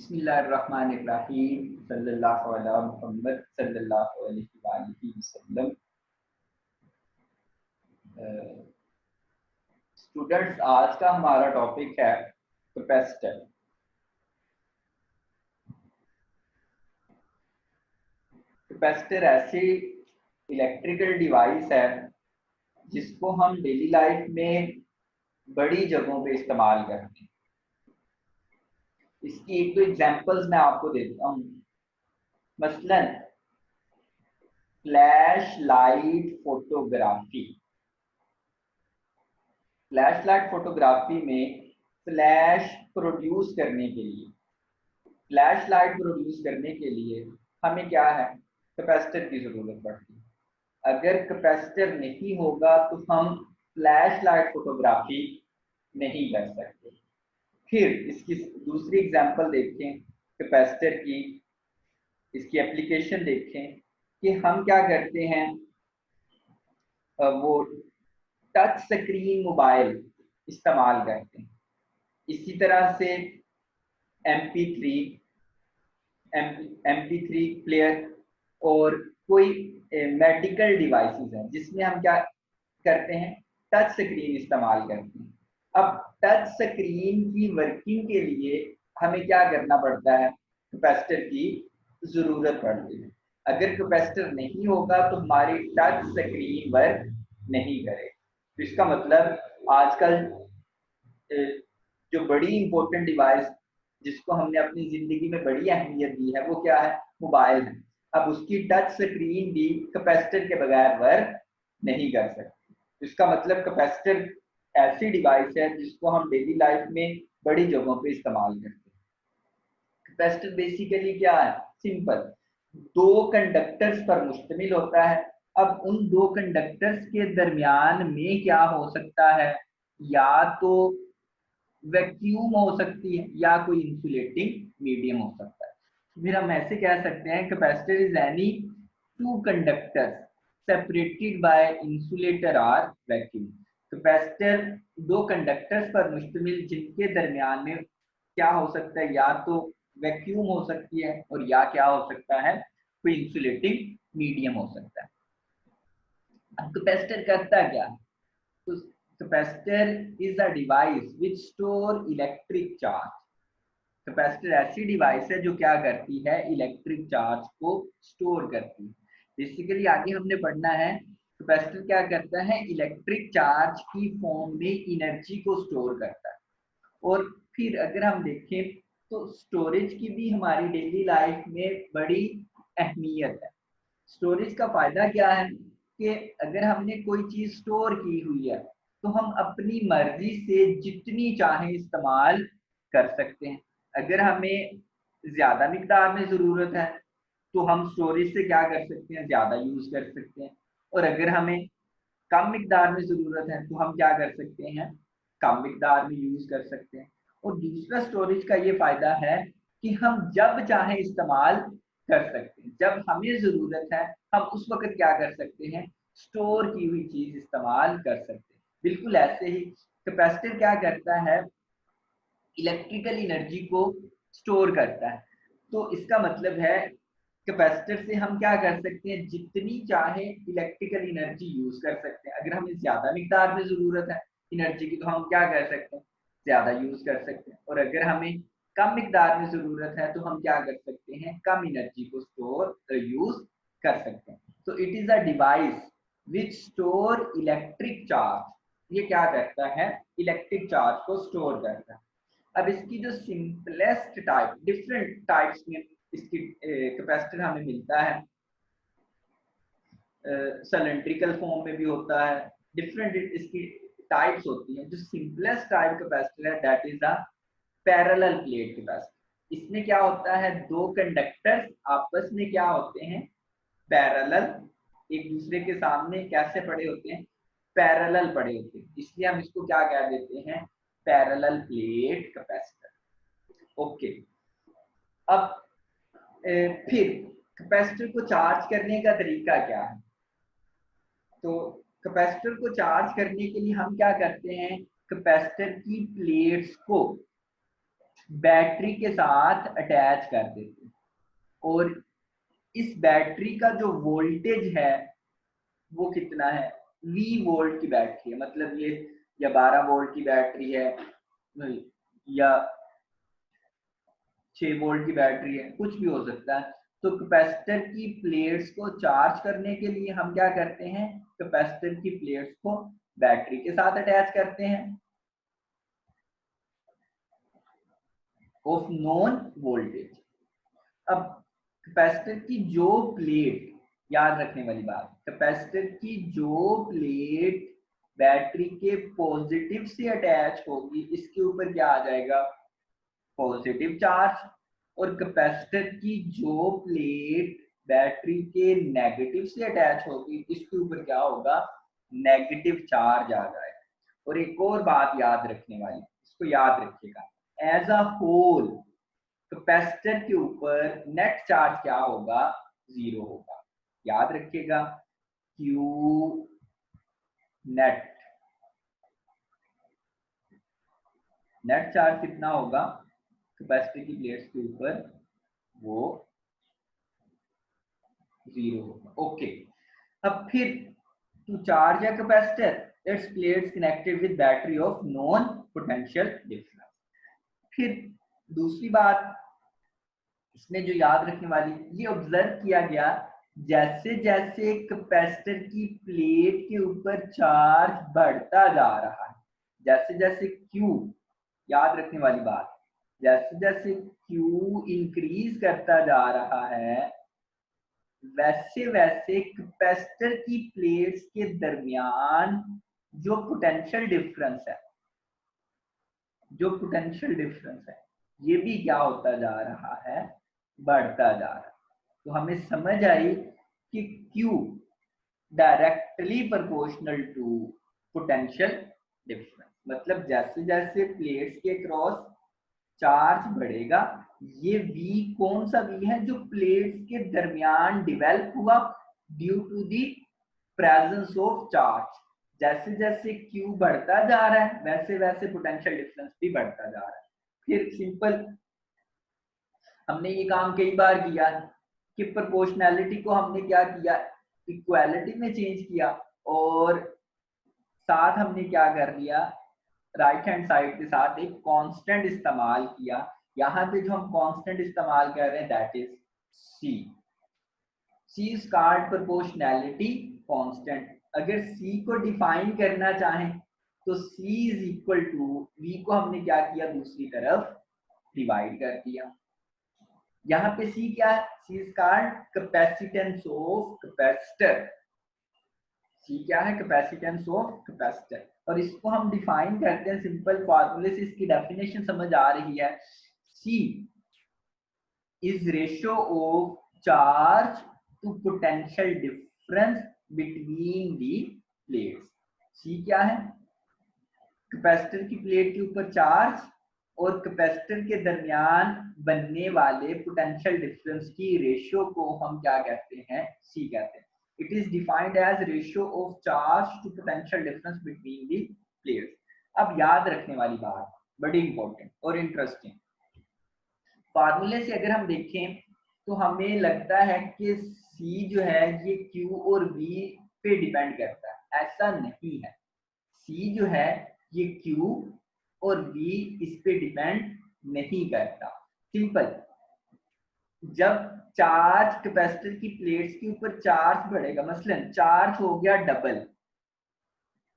बिस्मिल्लाहिर्रहमानिर्रहीम सल्लल्लाहु अला मुहम्मद सल्लल्लाहु अलैहि वसल्लम। स्टूडेंट्स, आज का हमारा टॉपिक है कैपेसिटर। कैपेसिटर ऐसी इलेक्ट्रिकल डिवाइस है जिसको हम डेली लाइफ में बड़ी जगहों पे इस्तेमाल करते हैं। इसकी एक दो एग्जांपल्स मैं आपको देता हूँ। मसलन flash light photography. Flash light photography में फ्लैश प्रोड्यूस करने के लिए फ्लैश लाइट प्रोड्यूस करने के लिए हमें क्या है, कैपेसिटर की जरूरत पड़ती है। अगर कैपेसिटर नहीं होगा तो हम फ्लैश लाइट फोटोग्राफी नहीं कर सकते। फिर इसकी दूसरी एग्जांपल देखें कैपेसिटर की, इसकी एप्लीकेशन देखें कि हम क्या करते हैं, वो टच स्क्रीन मोबाइल इस्तेमाल करते हैं। इसी तरह से MP3 प्लेयर और कोई मेडिकल डिवाइसेस हैं जिसमें हम क्या करते हैं, टच स्क्रीन इस्तेमाल करते हैं। अब टच स्क्रीन की वर्किंग के लिए हमें क्या करना पड़ता है, कैपेसिटर की जरूरत पड़ती है। अगर कैपेसिटर नहीं होगा तो हमारी टच स्क्रीन वर्क नहीं करे। तो इसका मतलब आजकल जो बड़ी इंपॉर्टेंट डिवाइस जिसको हमने अपनी जिंदगी में बड़ी अहमियत दी है वो क्या है, मोबाइल है। अब उसकी टच स्क्रीन भी कैपेसिटर के बगैर वर्क नहीं कर सकती। इसका मतलब कैपेसिटर ऐसी डिवाइस है जिसको हम डेली लाइफ में बड़ी जगहों पे इस्तेमाल करते हैं। कैपेसिटर बेसिकली क्या है, सिंपल, दो कंडक्टर्स पर मुश्तमिल होता है। अब उन दो कंडक्टर्स के दरमियान में क्या हो सकता है, या तो वैक्यूम हो सकती है या कोई इंसुलेटिंग मीडियम हो सकता है। फिर हम ऐसे कह सकते हैं capacitor is any two conductors separated by insulator और वैक्यूम। कैपेसिटर दो कंडक्टर्स पर मुश्तमिल जिनके दरमियान में क्या हो सकता है, या तो वैक्यूम हो सकती है और या क्या हो सकता है, कोई इंसुलेटिंग मीडियम हो सकता है। अब कैपेसिटर करता क्या है, तो capacitor is a device which store electric charge. Capacitor ऐसी डिवाइस है जो क्या करती है, इलेक्ट्रिक चार्ज को स्टोर करती है। बेसिकली आगे हमने पढ़ना है कैपेसिटर क्या करता है, इलेक्ट्रिक चार्ज की फॉर्म में एनर्जी को स्टोर करता है। और फिर अगर हम देखें तो स्टोरेज की भी हमारी डेली लाइफ में बड़ी अहमियत है। स्टोरेज का फायदा क्या है कि अगर हमने कोई चीज स्टोर की हुई है तो हम अपनी मर्जी से जितनी चाहें इस्तेमाल कर सकते हैं। अगर हमें ज्यादा मिकदार में जरूरत है तो हम स्टोरेज से क्या कर सकते हैं, ज्यादा यूज कर सकते हैं। और अगर हमें कम मिकदार में जरूरत है तो हम क्या कर सकते हैं, कम मिकदार में यूज कर सकते हैं। और दूसरा स्टोरेज का ये फायदा है कि हम जब चाहें इस्तेमाल कर सकते हैं। जब हमें जरूरत है हम उस वक्त क्या कर सकते हैं, स्टोर की हुई चीज इस्तेमाल कर सकते हैं। बिल्कुल ऐसे ही कैपेसिटर क्या करता है, इलेक्ट्रिकल एनर्जी को स्टोर करता है। तो इसका मतलब है कैपेसिटर से हम क्या कर सकते हैं, जितनी चाहे इलेक्ट्रिकल एनर्जी यूज कर सकते हैं। अगर हमें ज्यादा मिकदार में जरूरत है एनर्जी की तो हम क्या कर सकते हैं, ज्यादा यूज कर सकते हैं। और अगर हमें कम मिकदार में जरूरत है तो हम क्या कर सकते हैं, कम एनर्जी को स्टोर यूज कर सकते हैं। तो it is a device which store electric charge. ये क्या करता है, इलेक्ट्रिक चार्ज को स्टोर करता है। अब इसकी जो सिंपलेस्ट टाइप, डिफरेंट टाइप्स में इसकी कैपेसिटर हमें मिलता है। सिलेंड्रिकल फॉर्म में भी होता है, डिफरेंट इसकी टाइप्स होती हैं। जो सिंपलेस्ट टाइप कैपेसिटर है that is a parallel plate capacitor. इसमें क्या होता है, दो कंडक्टर्स आपस में क्या होते हैं, पैरेलल, एक दूसरे के सामने कैसे पड़े होते हैं, पैरेलल पड़े होते हैं। इसलिए हम इसको क्या कह देते हैं, पैरेलल प्लेट कैपेसिटर। ओके, अब फिर कैपेसिटर को चार्ज करने का तरीका क्या है। तो कैपेसिटर को चार्ज करने के लिए हम क्या करते हैं, कैपेसिटर की प्लेट्स को बैटरी के साथ अटैच कर देते हैं और इस बैटरी का जो वोल्टेज है वो कितना है, V वोल्ट की बैटरी है, मतलब ये या 12 वोल्ट की बैटरी है या 6 वोल्ट की बैटरी है, कुछ भी हो सकता है। तो कैपेसिटर की प्लेट्स को चार्ज करने के लिए हम क्या करते हैं, कैपेसिटर की प्लेट्स को बैटरी के साथ अटैच करते हैं ऑफ नॉन वोल्टेज। अब कैपेसिटर की जो प्लेट, याद रखने वाली बात, कैपेसिटर की जो प्लेट बैटरी के पॉजिटिव से अटैच होगी इसके ऊपर क्या आ जाएगा, पॉजिटिव चार्ज। और कैपेसिटर की जो प्लेट बैटरी के नेगेटिव से अटैच होगी इसके ऊपर क्या होगा, नेगेटिव चार्ज आ जाएगा। और एक और बात याद रखने वाली, इसको याद रखिएगा, एज अ होल कैपेसिटर के ऊपर नेट चार्ज क्या होगा, 0 होगा। याद रखिएगा, क्यू नेट, नेट चार्ज कितना होगा कैपेसिटर की प्लेट्स के ऊपर, वो 0 होगा। ओके, अब फिर to charge a capacitor its plates connected with battery of known potential difference. फिर दूसरी बात इसमें जो याद रखने वाली, ये ऑब्जर्व किया गया जैसे जैसे कैपेसिटर की प्लेट के ऊपर चार्ज बढ़ता जा रहा है, जैसे जैसे Q, याद रखने वाली बात, जैसे जैसे Q इंक्रीज करता जा रहा है वैसे वैसे कैपेसिटर की प्लेट्स के दरमियान जो पोटेंशियल डिफरेंस है, जो पोटेंशियल डिफरेंस है ये भी क्या होता जा रहा है, बढ़ता जा रहा है। तो हमें समझ आई कि Q directly proportional to potential difference, मतलब जैसे जैसे प्लेट्स के क्रॉस चार्ज बढ़ेगा, ये V कौन सा V है, जो प्लेट्स के दरमियान डेवलप हुआ due to the presence of charge. जैसे जैसे Q बढ़ता जा रहा है वैसे वैसे पोटेंशियल डिफरेंस भी बढ़ता जा रहा है। फिर सिंपल, हमने ये काम कई बार किया कि प्रोपोर्शनैलिटी को हमने क्या किया, इक्वालिटी में चेंज किया और साथ हमने क्या कर लिया, राइट हैंड साइड के साथ एक कांस्टेंट इस्तेमाल किया। यहाँ पे जो हम कांस्टेंट इस्तेमाल कर रहे हैं that is C। C is called proportionality constant. अगर C को डिफाइन करना चाहें तो C is equal to V को हमने क्या किया, दूसरी तरफ डिवाइड कर दिया। यहाँ पे C क्या है, C is called capacitance of capacitor. C क्या है, कैपेसिटेंस ऑफ कैपेसिटर। और इसको हम डिफाइन करते हैं सिंपल फार्मूले से, इसकी डेफिनेशन समझ आ रही है। C is ratio of charge to potential difference between the plates. C क्या है, कैपेसिटर की प्लेट के ऊपर चार्ज और कैपेसिटर के दरमियान बनने वाले पोटेंशियल डिफरेंस की रेशियो को हम क्या कहते हैं, C कहते हैं। It is defined as ratio of charge to potential difference between the plates। अब याद रखने वाली बात बड़ी इंपॉर्टेंट और इंटरेस्टिंग, फार्मूले से अगर हम देखें तो हमें लगता है कि C जो है ये Q और V पे डिपेंड करता है, ऐसा नहीं है। C जो है ये Q और V इस पे डिपेंड नहीं करता। सिंपल, जब चार्ज कैपेसिटर की प्लेट्स के ऊपर चार्ज बढ़ेगा, मसलन चार्ज हो गया डबल,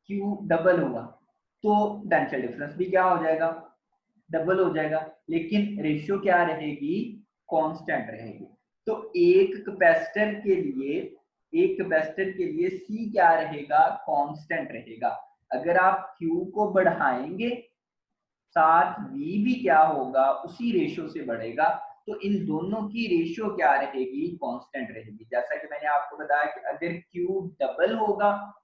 Q डबल हुआ तो पोटेंशियल डिफरेंस भी क्या हो जाएगा, डबल हो जाएगा, लेकिन रेशियो क्या रहेगी, कांस्टेंट रहेगी। तो एक कैपेसिटर के लिए C क्या रहेगा, कांस्टेंट रहेगा। अगर आप Q को बढ़ाएंगे साथ V भी क्या होगा, उसी रेशियो से बढ़ेगा, तो इन दोनों की रेशियो क्या रहेगी, कांस्टेंट रहेगी। जैसा कि मैंने आपको बताया कि अगर Q डबल होगा,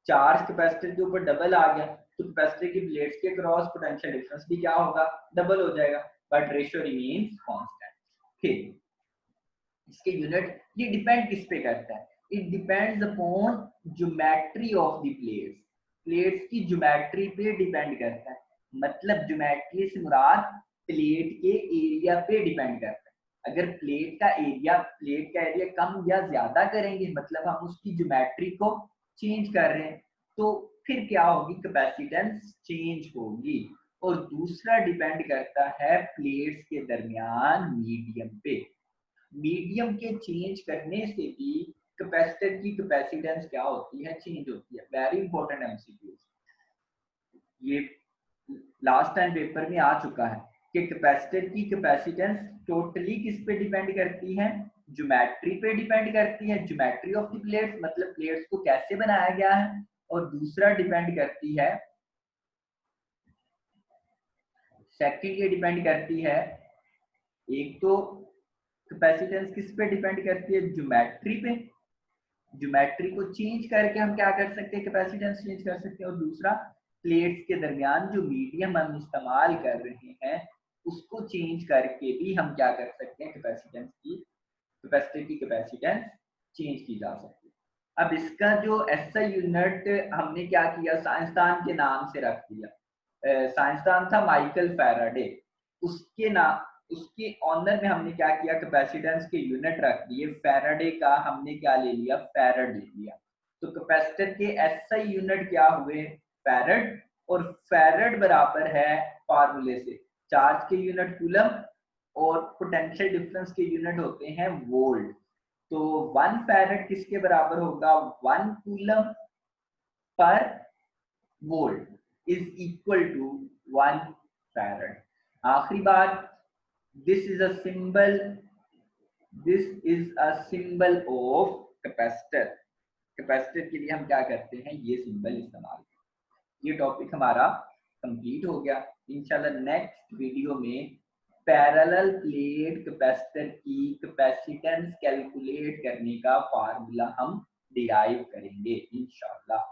चार्ज कैपेसिटर के ऊपर डबल आ गया, तो कैपेसिटर की प्लेट्स के क्रॉस पोटेंशियल डिफरेंस भी क्या होगा, डबल हो जाएगा, बट रेशियो रिमेन्स कांस्टेंट। फिर इसके यूनिट, ये डिपेंड किस पे करता है, it depends upon geometry of the plates. Plates की ज्योमेट्री पे डिपेंड करता है। मतलब ज्योमेट्री से मुराद प्लेट के एरिया पे डिपेंड करता है। अगर प्लेट का एरिया कम या ज्यादा करेंगे, मतलब हम उसकी ज्योमेट्री को चेंज कर रहे हैं, तो फिर क्या होगी, कैपेसिटेंस चेंज होगी। और दूसरा डिपेंड करता है प्लेट्स के दरमियान मीडियम पे। मीडियम के चेंज करने से भी कैपेसिटर की कैपेसिटेंस क्या होती है, चेंज होती है। वेरी इंपॉर्टेंट एमसीक्यू, ये लास्ट टाइम पेपर में आ चुका है कि कैपेसिटर की कैपेसिटेंस टोटली किस पे डिपेंड करती है, ज्योमेट्री पे डिपेंड करती है, ज्योमेट्री ऑफ द प्लेट्स, मतलब प्लेट्स को कैसे बनाया गया है। और दूसरा डिपेंड करती है, सेकंड ये डिपेंड करती है, एक तो कैपेसिटेंस किस पे डिपेंड करती है, ज्योमेट्री पे, ज्योमेट्री को चेंज करके हम क्या कर सकते हैं, कैपेसिटेंस चेंज कर सकते हैं। और दूसरा प्लेट्स के दरमियान जो मीडियम हम इस्तेमाल कर रहे हैं उसको चेंज करके भी हम क्या कर सकते हैं, कैपेसिटर की कैपेसिटेंस चेंज की जा सकती है। अब इसका जो एसआई यूनिट हमने क्या किया, साइंसदान के नाम से रख दिया। साइंसदान था माइकल फैराडे, उसके ऑनर में हमने क्या किया, कैपेसिटेंस के यूनिट रख दिए। फैराडे का हमने क्या ले लिया, फैरड ले लिया। तो कैपेसिटर के एसआई यूनिट क्या हुए, फैरड। और फैरड बराबर है फार्मूले से, चार्ज के यूनिट कूलम और पोटेंशियल डिफरेंस के यूनिट होते हैं वोल्ट। तो 1 फैरड किसके बराबर होगा, 1 कूलम पर volt is equal to 1 farad. आखिरी बात, this is a symbol of capacitor. Capacitor के लिए हम क्या करते हैं, ये सिंबल इस्तेमाल करते हैं। ये टॉपिक हमारा कंप्लीट हो गया। इंशाल्लाह नेक्स्ट वीडियो में पैरेलल प्लेट कैपेसिटर की कैपेसिटेंस कैलकुलेट करने का फार्मूला हम डिराइव करेंगे इंशाल्लाह।